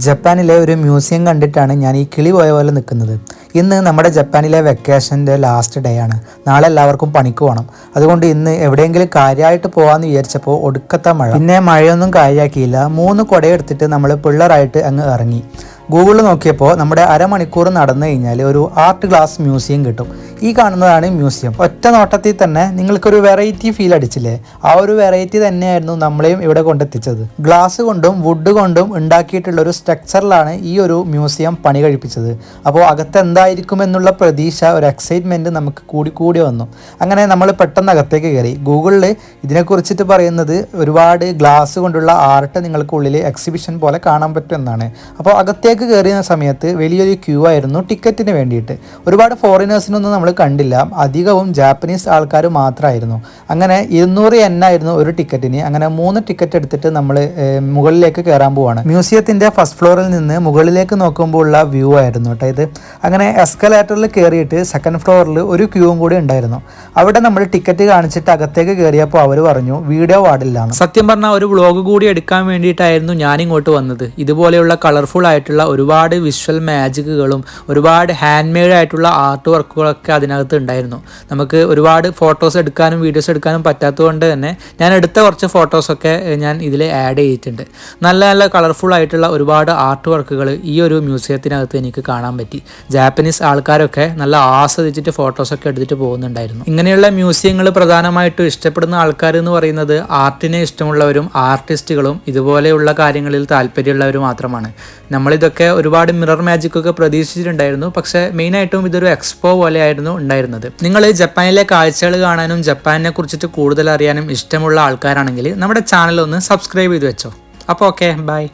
ജപ്പാനിലെ ഒരു മ്യൂസിയം കണ്ടിട്ടാണ് ഞാൻ ഈ കിളി പോയ പോലെ നിൽക്കുന്നത്. ഇന്ന് നമ്മുടെ ജപ്പാനിലെ വെക്കേഷൻ്റെ ലാസ്റ്റ് ഡേ ആണ്. നാളെ എല്ലാവർക്കും പണിക്ക് പോകണം. അതുകൊണ്ട് ഇന്ന് എവിടെയെങ്കിലും കാര്യമായിട്ട് പോകാമെന്ന് വിചാരിച്ചപ്പോൾ ഒടുക്കത്തെ മഴ. പിന്നെ മഴയൊന്നും കാര്യമാക്കിയില്ല. 3 കുടയെടുത്തിട്ട് നമ്മൾ പിള്ളേരായിട്ട് അങ്ങ് ഇറങ്ങി. ഗൂഗിളിൽ നോക്കിയപ്പോൾ നമ്മുടെ അരമണിക്കൂർ നടന്നു കഴിഞ്ഞാൽ ഒരു ആർട്ട് ഗ്ലാസ് മ്യൂസിയം കിട്ടും. ഈ കാണുന്നതാണ് മ്യൂസിയം. ഒറ്റ നോട്ടത്തിൽ തന്നെ നിങ്ങൾക്കൊരു വെറൈറ്റി ഫീൽ അടിച്ചില്ലേ? ആ ഒരു വെറൈറ്റി തന്നെയായിരുന്നു നമ്മളെയും ഇവിടെ കൊണ്ടെത്തിച്ചത്. ഗ്ലാസ് കൊണ്ടും വുഡ് കൊണ്ടും ഉണ്ടാക്കിയിട്ടുള്ള ഒരു സ്ട്രക്ചറിലാണ് ഈ ഒരു മ്യൂസിയം പണി കഴിപ്പിച്ചത്. അപ്പോൾ അകത്ത് എന്തായിരിക്കും എന്നുള്ള പ്രതീക്ഷ, ഒരു എക്സൈറ്റ്മെൻറ്റ് നമുക്ക് കൂടി വന്നു. അങ്ങനെ നമ്മൾ പെട്ടെന്ന് അകത്തേക്ക് കയറി. ഗൂഗിളിൽ ഇതിനെക്കുറിച്ചിട്ട് പറയുന്നത് ഒരുപാട് ഗ്ലാസ് കൊണ്ടുള്ള ആർട്ട് നിങ്ങൾക്കുള്ളിൽ എക്സിബിഷൻ പോലെ കാണാൻ പറ്റും എന്നാണ്. അപ്പോൾ അകത്തേക്ക് കയറിയ സമയത്ത് വലിയൊരു ക്യൂ ആയിരുന്നു ടിക്കറ്റിന് വേണ്ടിയിട്ട്. ഒരുപാട് ഫോറിനേഴ്സിനൊന്നും നമ്മൾ കണ്ടില്ല. അധികവും ജാപ്പനീസ് ആൾക്കാർ മാത്രമായിരുന്നു. അങ്ങനെ 200 yen ആയിരുന്നു ഒരു ടിക്കറ്റിന്. അങ്ങനെ 3 ടിക്കറ്റ് എടുത്തിട്ട് നമ്മൾ മുകളിലേക്ക് കയറാൻ പോവാണ്. മ്യൂസിയത്തിൻ്റെ ഫസ്റ്റ് ഫ്ലോറിൽ നിന്ന് മുകളിലേക്ക് നോക്കുമ്പോൾ ഉള്ള വ്യൂ ആയിരുന്നു കേട്ടോ ഇത്. അങ്ങനെ എസ്കലേറ്ററിൽ കയറിയിട്ട് സെക്കൻഡ് ഫ്ലോറിൽ ഒരു ക്യൂവും കൂടി ഉണ്ടായിരുന്നു. അവിടെ നമ്മൾ ടിക്കറ്റ് കാണിച്ചിട്ട് അകത്തേക്ക് കയറിയപ്പോൾ അവർ പറഞ്ഞു വീഡിയോ പാടില്ല. സത്യം പറഞ്ഞാൽ ഒരു വ്ളോഗ് കൂടി എടുക്കാൻ വേണ്ടിയിട്ടായിരുന്നു ഞാനിങ്ങോട്ട് വന്നത്. ഇതുപോലെയുള്ള കളർഫുൾ ആയിട്ടുള്ള ഒരുപാട് വിഷ്വൽ മാജിക്കുകളും ഒരുപാട് ഹാൻഡ് മെയ്ഡ് ആയിട്ടുള്ള ആർട്ട് വർക്കുകളൊക്കെ അതിനകത്ത് ഉണ്ടായിരുന്നു. നമുക്ക് ഒരുപാട് ഫോട്ടോസ് എടുക്കാനും വീഡിയോസ് എടുക്കാനും പറ്റാത്തതുകൊണ്ട് തന്നെ ഞാൻ എടുത്ത കുറച്ച് ഫോട്ടോസൊക്കെ ഞാൻ ഇതിൽ ആഡ് ചെയ്തിട്ടുണ്ട്. നല്ല നല്ല കളർഫുൾ ആയിട്ടുള്ള ഒരുപാട് ആർട്ട് വർക്കുകൾ ഈ ഒരു മ്യൂസിയത്തിനകത്ത് എനിക്ക് കാണാൻ പറ്റി. ജാപ്പനീസ് ആൾക്കാരൊക്കെ നല്ല ആസ്വദിച്ചിട്ട് ഫോട്ടോസൊക്കെ എടുത്തിട്ട് പോകുന്നുണ്ടായിരുന്നു. ഇങ്ങനെയുള്ള മ്യൂസിയങ്ങൾ പ്രധാനമായിട്ടും ഇഷ്ടപ്പെടുന്ന ആൾക്കാർ എന്ന് പറയുന്നത് ആർട്ടിനെ ഇഷ്ടമുള്ളവരും ആർട്ടിസ്റ്റുകളും ഇതുപോലെയുള്ള കാര്യങ്ങളിൽ താല്പര്യമുള്ളവരും മാത്രമാണ്. നമ്മളിതൊക്കെ ഒരുപാട് മിറർ മാജിക്കൊക്കെ പ്രതീക്ഷിച്ചിട്ടുണ്ടായിരുന്നു. പക്ഷേ മെയിനായിട്ടും ഇതൊരു എക്സ്പോ പോലെയായിരുന്നു ഉണ്ടായിരുന്നത്. നിങ്ങൾ ജപ്പാനിലെ കാഴ്ചകൾ കാണാനും ജപ്പാനിനെ കുറിച്ചിട്ട് കൂടുതൽ അറിയാനും ഇഷ്ടമുള്ള ആൾക്കാരാണെങ്കിൽ നമ്മുടെ ചാനൽ ഒന്ന് സബ്സ്ക്രൈബ് ചെയ്ത് വെച്ചോ. അപ്പോൾ ഓക്കെ, ബൈ.